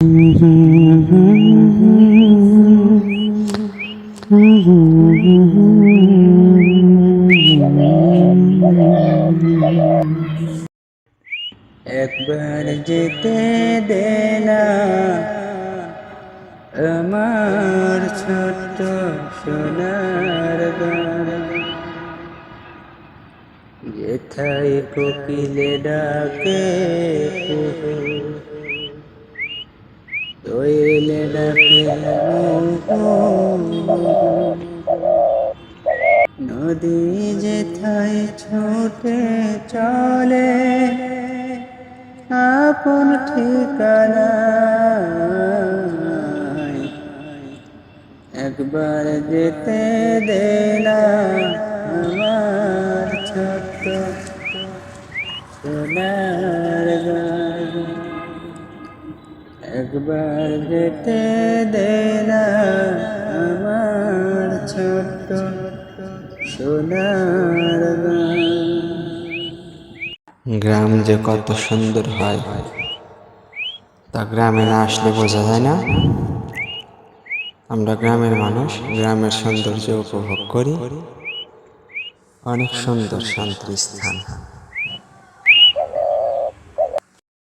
একবার যেতে দেনা আমার ছোট্ট সোনার গান, যেথায় কোকিলে ডাকে কুহু, দোয়েলে ডাকে মুহু, নদী যেথায় ছুটে চলে আপন ঠিকানায়, একবার যেতে দেনা আমার ছোট্ট সোনার গান, একবার যেতে দেনা আমার ছোট্ট সোনার গান। গ্রাম যে কত সুন্দর হয় তা গ্রামে না আসলে বোঝা যায় না। আমরা গ্রামের মানুষ, গ্রামের সৌন্দর্য উপভোগ করি। অনেক সুন্দর শান্তির স্থান।